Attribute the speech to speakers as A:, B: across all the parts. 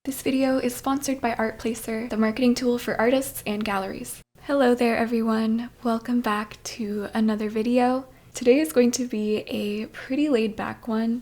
A: This video is sponsored by ArtPlacer, the marketing tool for artists and galleries. Hello there everyone, welcome back to another video. Today is going to be a pretty laid back one.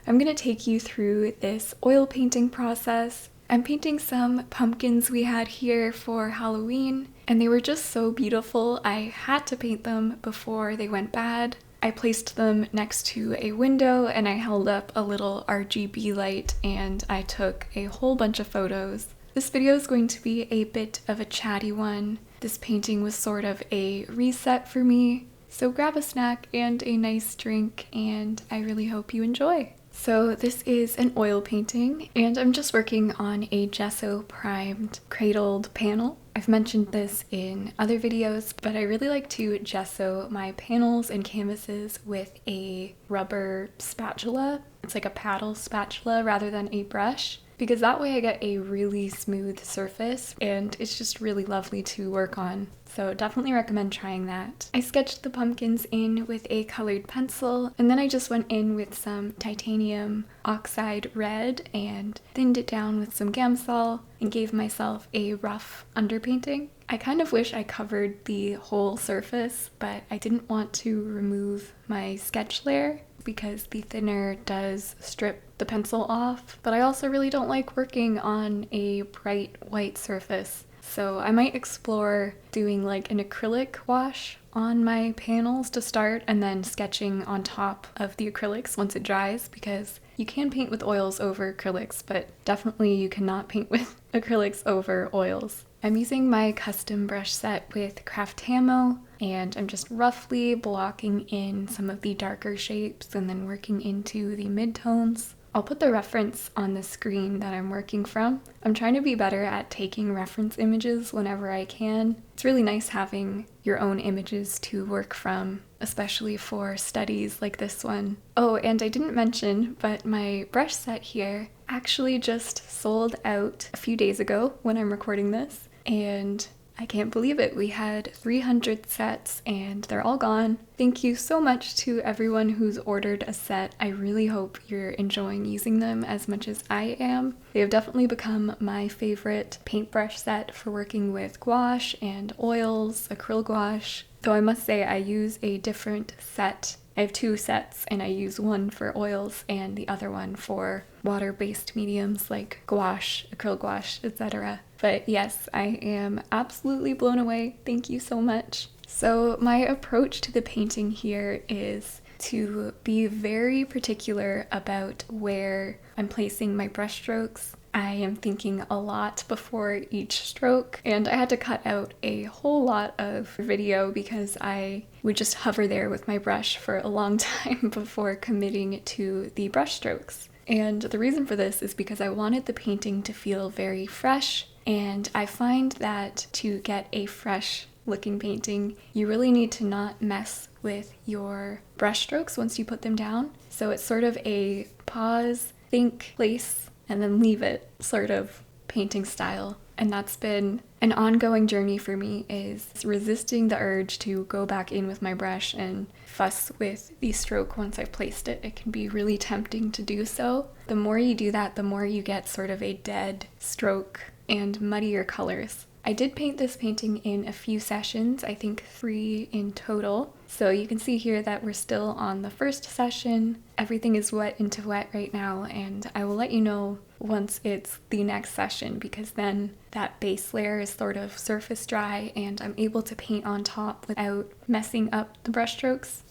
A: I'm going to take you through this oil painting process. I'm painting some pumpkins we had here for Halloween, and they were just so beautiful. I had to paint them before they went bad. I placed them next to a window and I held up a little RGB light and I took a whole bunch of photos. This video is going to be a bit of a chatty one. This painting was sort of a reset for me. So grab a snack and a nice drink and I really hope you enjoy. So this is an oil painting and I'm just working on a gesso primed cradled panel. I've mentioned this in other videos, but I really like to gesso my panels and canvases with a rubber spatula. It's like a paddle spatula rather than a brush, because that way I get a really smooth surface and it's just really lovely to work on. So definitely recommend trying that. I sketched the pumpkins in with a colored pencil and then I just went in with some titanium oxide red and thinned it down with some Gamsol and gave myself a rough underpainting. I kind of wish I covered the whole surface, but I didn't want to remove my sketch layer because the thinner does strip the pencil off, but I also really don't like working on a bright white surface. So I might explore doing like an acrylic wash on my panels to start and then sketching on top of the acrylics once it dries, because you can paint with oils over acrylics, but definitely you cannot paint with acrylics over oils. I'm using my custom brush set with Craftamo and I'm just roughly blocking in some of the darker shapes and then working into the midtones. I'll put the reference on the screen that I'm working from. I'm trying to be better at taking reference images whenever I can. It's really nice having your own images to work from, especially for studies like this one. Oh, and I didn't mention, but my brush set here actually just sold out a few days ago when I'm recording this, and I can't believe it. We had 300 sets and they're all gone. Thank you so much to everyone who's ordered a set. I really hope you're enjoying using them as much as I am. They have definitely become my favorite paintbrush set for working with gouache and oils, acrylic gouache. Though I must say I use a different set. I have two sets and I use one for oils and the other one for water-based mediums like gouache, acrylic gouache, etc. But yes, I am absolutely blown away. Thank you so much. So my approach to the painting here is to be very particular about where I'm placing my brush strokes. I am thinking a lot before each stroke, and I had to cut out a whole lot of video because I would just hover there with my brush for a long time before committing to the brush strokes. And the reason for this is because I wanted the painting to feel very fresh, and I find that to get a fresh looking painting, you really need to not mess with your brush strokes once you put them down. So it's sort of a pause, think, place, and then leave it sort of painting style. And that's been an ongoing journey for me, is resisting the urge to go back in with my brush and fuss with the stroke once I've placed it. It can be really tempting to do so. The more you do that, the more you get sort of a dead stroke and muddier colors. I did paint this painting in a few sessions, I think 3 in total. So you can see here that we're still on the first session. Everything is wet into wet right now, and I will let you know once it's the next session, because then that base layer is sort of surface dry and I'm able to paint on top without messing up the brush strokes.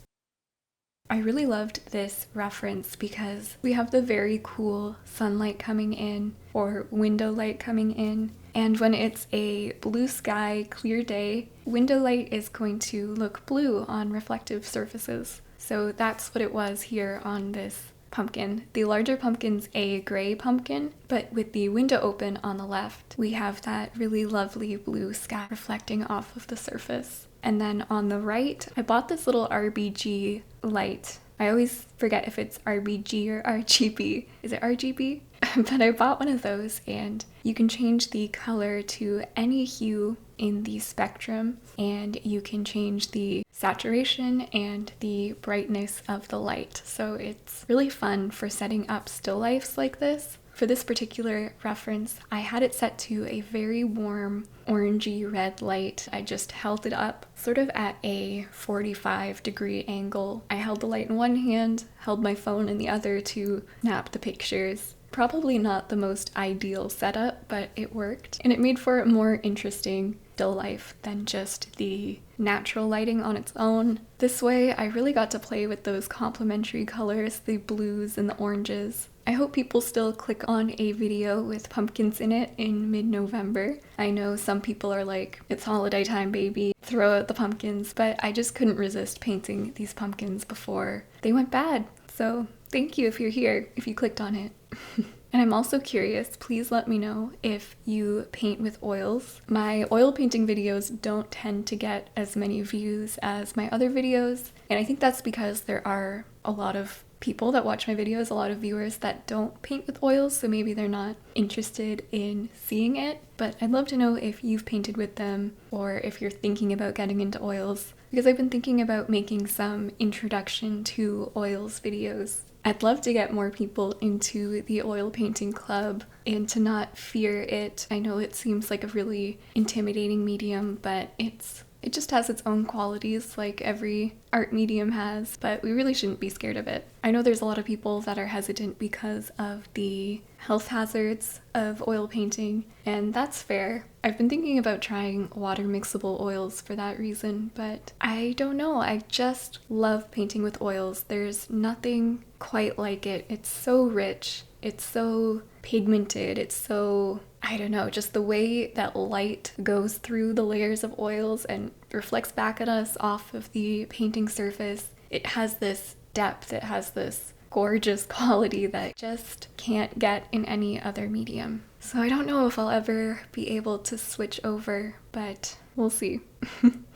A: I really loved this reference because we have the very cool sunlight coming in, or window light coming in, and when it's a blue sky, clear day, window light is going to look blue on reflective surfaces. So that's what it was here on this pumpkin. The larger pumpkin's a gray pumpkin, but with the window open on the left, we have that really lovely blue sky reflecting off of the surface. And then on the right, I bought this little RBG light. I always forget if it's RBG or RGB. Is it RGB? But I bought one of those, and you can change the color to any hue in the spectrum, and you can change the saturation and the brightness of the light. So it's really fun for setting up still lifes like this. For this particular reference, I had it set to a very warm orangey red light. I just held it up sort of at a 45-degree angle. I held the light in one hand, held my phone in the other to snap the pictures. Probably not the most ideal setup, but it worked. And it made for a more interesting still life than just the natural lighting on its own. This way, I really got to play with those complementary colors, the blues and the oranges. I hope people still click on a video with pumpkins in it in mid-November. I know some people are like, it's holiday time, baby, throw out the pumpkins, but I just couldn't resist painting these pumpkins before they went bad. So thank you if you're here, if you clicked on it. And I'm also curious, please let me know if you paint with oils. My oil painting videos don't tend to get as many views as my other videos, and I think that's because there are a lot of people that watch my videos, a lot of viewers that don't paint with oils, so maybe they're not interested in seeing it. But I'd love to know if you've painted with them or if you're thinking about getting into oils, because I've been thinking about making some introduction to oils videos. I'd love to get more people into the oil painting club and to not fear it. I know it seems like a really intimidating medium, but it just has its own qualities like every art medium has, but we really shouldn't be scared of it. I know there's a lot of people that are hesitant because of the health hazards of oil painting, and that's fair. I've been thinking about trying water mixable oils for that reason, but I don't know. I just love painting with oils. There's nothing quite like it. It's so rich. It's so pigmented. It's so, I don't know, just the way that light goes through the layers of oils and reflects back at us off of the painting surface. It has this depth. It has this gorgeous quality that I just can't get in any other medium. So I don't know if I'll ever be able to switch over, but we'll see.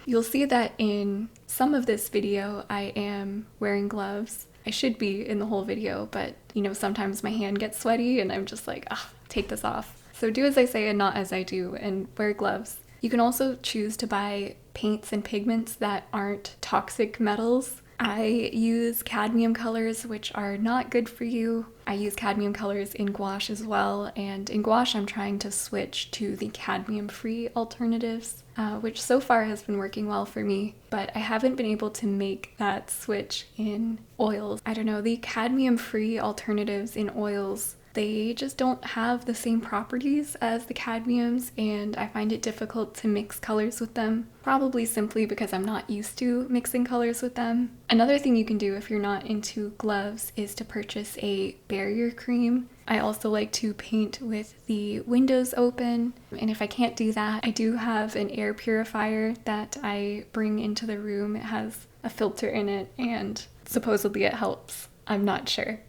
A: You'll see that in some of this video I am wearing gloves. I should be in the whole video, but sometimes my hand gets sweaty and I'm just like, take this off. So do as I say and not as I do, and wear gloves. You can also choose to buy paints and pigments that aren't toxic metals. I use cadmium colors, which are not good for you. I use cadmium colors in gouache as well, and in gouache I'm trying to switch to the cadmium-free alternatives, which so far has been working well for me, but I haven't been able to make that switch in oils. I don't know, the cadmium-free alternatives in oils, they just don't have the same properties as the cadmiums, and I find it difficult to mix colors with them, probably simply because I'm not used to mixing colors with them. Another thing you can do if you're not into gloves is to purchase a barrier cream. I also like to paint with the windows open, and if I can't do that, I do have an air purifier that I bring into the room. It has a filter in it, and supposedly it helps. I'm not sure.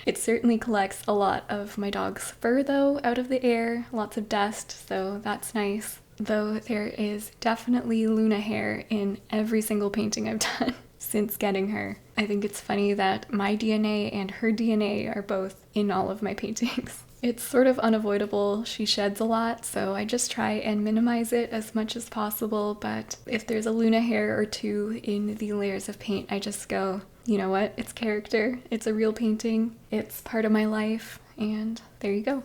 A: It certainly collects a lot of my dog's fur though out of the air, lots of dust, so that's nice. Though there is definitely Luna hair in every single painting I've done since getting her. I think it's funny that my DNA and her DNA are both in all of my paintings. It's sort of unavoidable. She sheds a lot, so I just try and minimize it as much as possible, but if there's a Luna hair or two in the layers of paint, I just go, you know what, it's character, it's a real painting, it's part of my life, and there you go.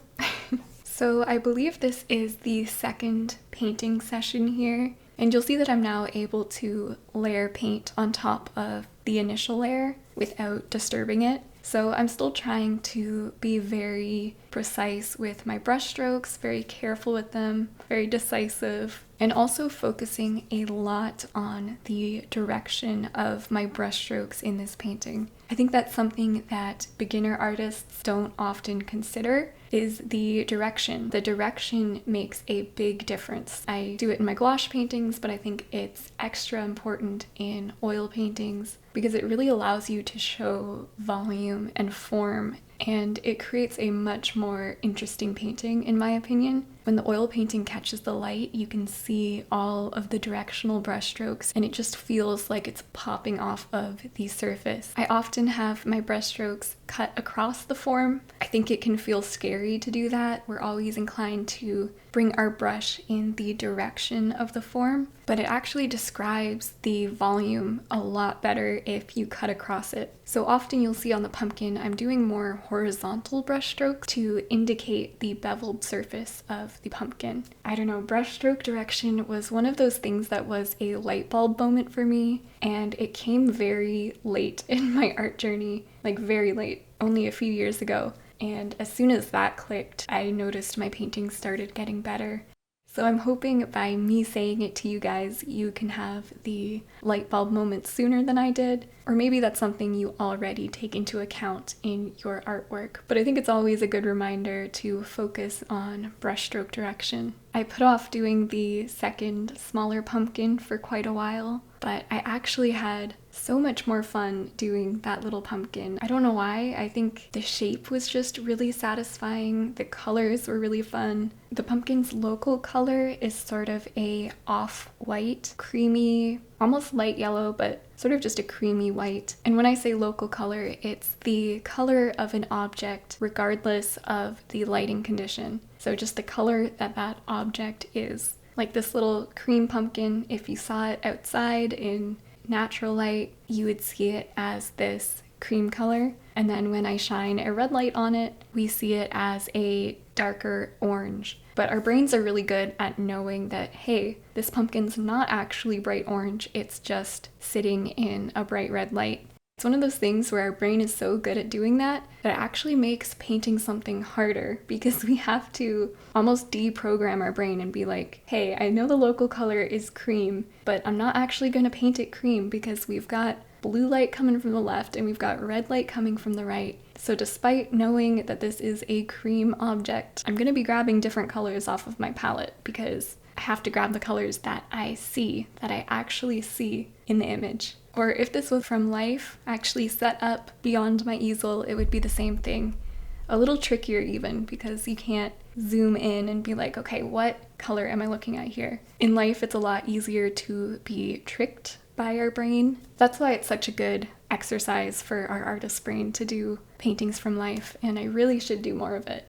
A: So I believe this is the second painting session here, and you'll see that I'm now able to layer paint on top of the initial layer without disturbing it. So I'm still trying to be very precise with my brush strokes, very careful with them, very decisive, and also focusing a lot on the direction of my brush strokes in this painting. I think that's something that beginner artists don't often consider, is the direction. The direction makes a big difference. I do it in my gouache paintings, but I think it's extra important in oil paintings because it really allows you to show volume and form, and it creates a much more interesting painting, in my opinion. When the oil painting catches the light, you can see all of the directional brush strokes, and it just feels like it's popping off of the surface. I often have my brush strokes cut across the form. I think it can feel scary to do that. We're always inclined to bring our brush in the direction of the form, but it actually describes the volume a lot better if you cut across it. So often you'll see on the pumpkin, I'm doing more horizontal brush strokes to indicate the beveled surface of the pumpkin. I don't know, brush stroke direction was one of those things that was a light bulb moment for me, and it came very late in my art journey, like very late, only a few years ago. And as soon as that clicked, I noticed my paintings started getting better. So I'm hoping by me saying it to you guys, you can have the light bulb moment sooner than I did, or maybe that's something you already take into account in your artwork. But I think it's always a good reminder to focus on brushstroke direction. I put off doing the second smaller pumpkin for quite a while, but I actually had so much more fun doing that little pumpkin. I don't know why. I think the shape was just really satisfying. The colors were really fun. The pumpkin's local color is sort of a off-white, creamy, almost light yellow, but sort of just a creamy white. And when I say local color, it's the color of an object regardless of the lighting condition. So just the color that that object is. Like this little cream pumpkin, if you saw it outside in natural light, you would see it as this cream color. And then when I shine a red light on it, we see it as a darker orange. But our brains are really good at knowing that, hey, this pumpkin's not actually bright orange, it's just sitting in a bright red light. It's one of those things where our brain is so good at doing that that it actually makes painting something harder, because we have to almost deprogram our brain and be like, hey, I know the local color is cream, but I'm not actually going to paint it cream because we've got blue light coming from the left and we've got red light coming from the right. So despite knowing that this is a cream object, I'm going to be grabbing different colors off of my palette because I have to grab the colors that I see, that I actually see in the image. Or if this was from life, actually set up beyond my easel, it would be the same thing. A little trickier even, because you can't zoom in and be like, okay, what color am I looking at here? In life, it's a lot easier to be tricked by our brain. That's why it's such a good exercise for our artist brain to do paintings from life, and I really should do more of it.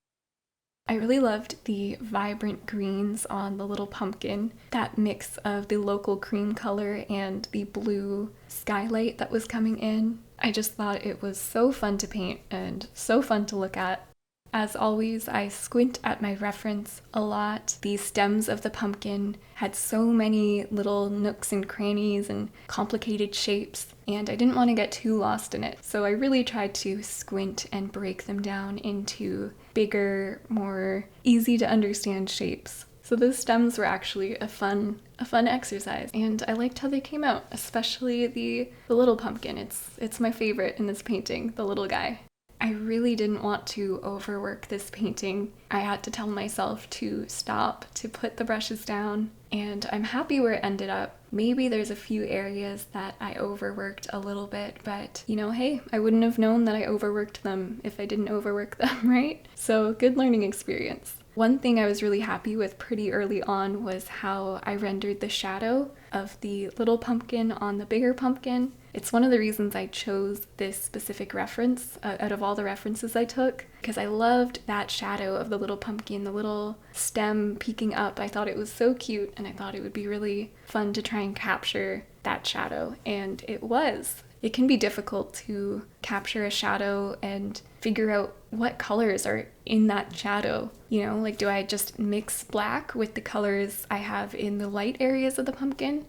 A: I really loved the vibrant greens on the little pumpkin, that mix of the local cream color and the blue skylight that was coming in. I just thought it was so fun to paint and so fun to look at. As always, I squint at my reference a lot. The stems of the pumpkin had so many little nooks and crannies and complicated shapes, and I didn't want to get too lost in it. So I really tried to squint and break them down into bigger, more easy to understand shapes. So those stems were actually a fun exercise, and I liked how they came out, especially the little pumpkin. It's my favorite in this painting, the little guy. I really didn't want to overwork this painting. I had to tell myself to stop, to put the brushes down, and I'm happy where it ended up. Maybe there's a few areas that I overworked a little bit, but you know, hey, I wouldn't have known that I overworked them if I didn't overwork them, right? So good learning experience. One thing I was really happy with pretty early on was how I rendered the shadow of the little pumpkin on the bigger pumpkin. It's one of the reasons I chose this specific reference out of all the references I took, because I loved that shadow of the little pumpkin, the little stem peeking up. I thought it was so cute, and I thought it would be really fun to try and capture that shadow, and it was. It can be difficult to capture a shadow and figure out what colors are in that shadow. You know, like, do I just mix black with the colors I have in the light areas of the pumpkin?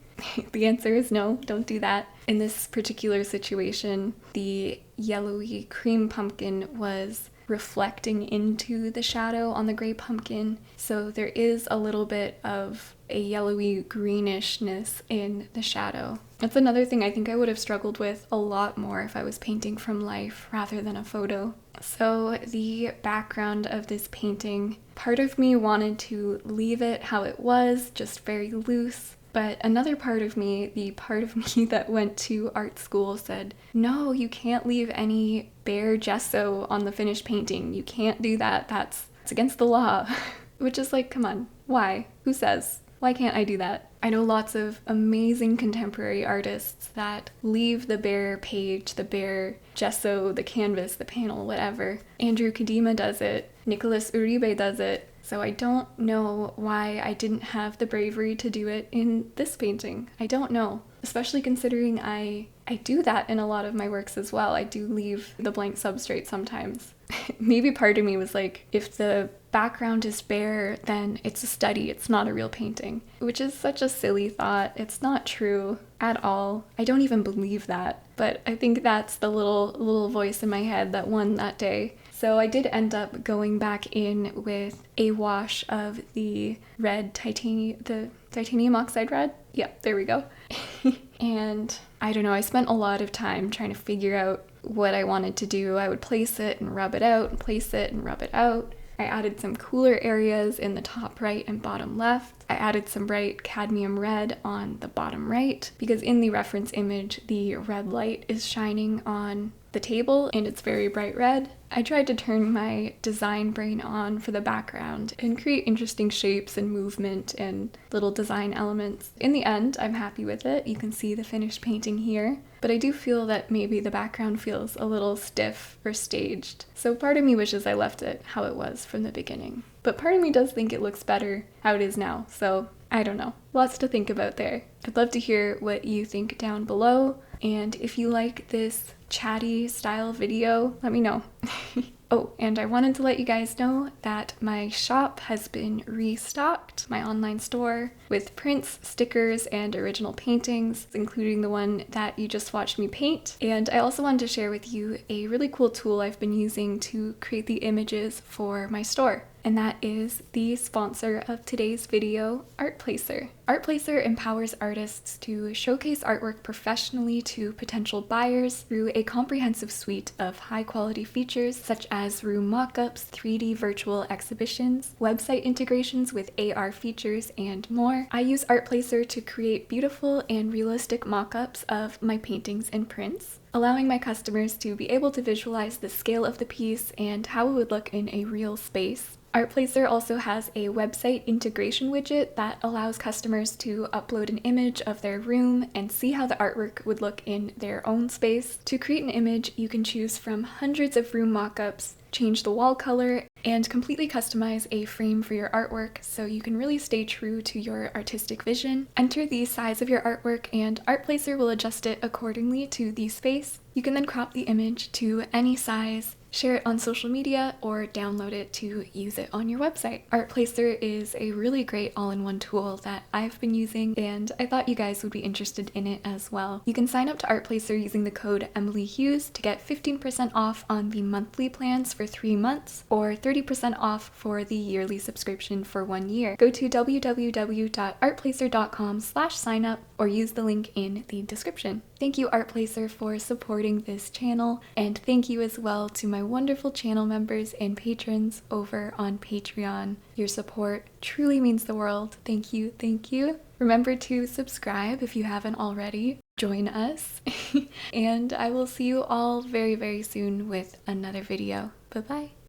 A: The answer is no, don't do that. In this particular situation, the yellowy cream pumpkin was reflecting into the shadow on the gray pumpkin, so there is a little bit of a yellowy greenishness in the shadow. That's another thing I think I would have struggled with a lot more if I was painting from life rather than a photo. So the background of this painting, part of me wanted to leave it how it was, just very loose. But another part of me, the part of me that went to art school, said, no, you can't leave any bare gesso on the finished painting. You can't do that. That's against the law. Which is like, come on, why? Who says? Why can't I do that? I know lots of amazing contemporary artists that leave the bare page, the bare gesso, the canvas, the panel, whatever. Andrew Kadima does it. Nicholas Uribe does it. So I don't know why I didn't have the bravery to do it in this painting. I don't know. Especially considering I I do that in a lot of my works as well. I do leave the blank substrate sometimes. Maybe part of me was like, if the background is bare, then it's a study, it's not a real painting, which is such a silly thought. It's not true at all. I don't even believe that, but I think that's the little voice in my head that won that day. So I did end up going back in with a wash of the titanium oxide red. Yeah, there we go. And I don't know, I spent a lot of time trying to figure out what I wanted to do. I would place it and rub it out, and place it and rub it out. I added some cooler areas in the top right and bottom left. I added some bright cadmium red on the bottom right because in the reference image, the red light is shining on the table and it's very bright red. I tried to turn my design brain on for the background and create interesting shapes and movement and little design elements. In the end, I'm happy with it. You can see the finished painting here, but I do feel that maybe the background feels a little stiff or staged. So part of me wishes I left it how it was from the beginning. But part of me does think it looks better how it is now, so I don't know. Lots to think about there. I'd love to hear what you think down below, and if you like this chatty style video, let me know. Oh, and I wanted to let you guys know that my shop has been restocked, my online store, with prints, stickers, and original paintings, including the one that you just watched me paint. And I also wanted to share with you a really cool tool I've been using to create the images for my store. And that is the sponsor of today's video, ArtPlacer. ArtPlacer empowers artists to showcase artwork professionally to potential buyers through a comprehensive suite of high-quality features such as room mockups, 3D virtual exhibitions, website integrations with AR features, and more. I use ArtPlacer to create beautiful and realistic mockups of my paintings and prints, allowing my customers to be able to visualize the scale of the piece and how it would look in a real space. ArtPlacer also has a website integration widget that allows customers to upload an image of their room and see how the artwork would look in their own space. To create an image, you can choose from hundreds of room mockups, change the wall color, and completely customize a frame for your artwork so you can really stay true to your artistic vision. Enter the size of your artwork and ArtPlacer will adjust it accordingly to the space. You can then crop the image to any size, share it on social media, or download it to use it on your website. ArtPlacer is a really great all-in-one tool that I've been using, and I thought you guys would be interested in it as well. You can sign up to ArtPlacer using the code EmilyHughes to get 15% off on the monthly plans for 3 months, or 30% off for the yearly subscription for 1 year. Go to www.artplacer.com/signup or use the link in the description. Thank you, ArtPlacer, for supporting this channel, and thank you as well to my wonderful channel members and patrons over on Patreon. Your support truly means the world. Thank you, thank you. Remember to subscribe if you haven't already. Join us, and I will see you all very, very soon with another video. Bye-bye.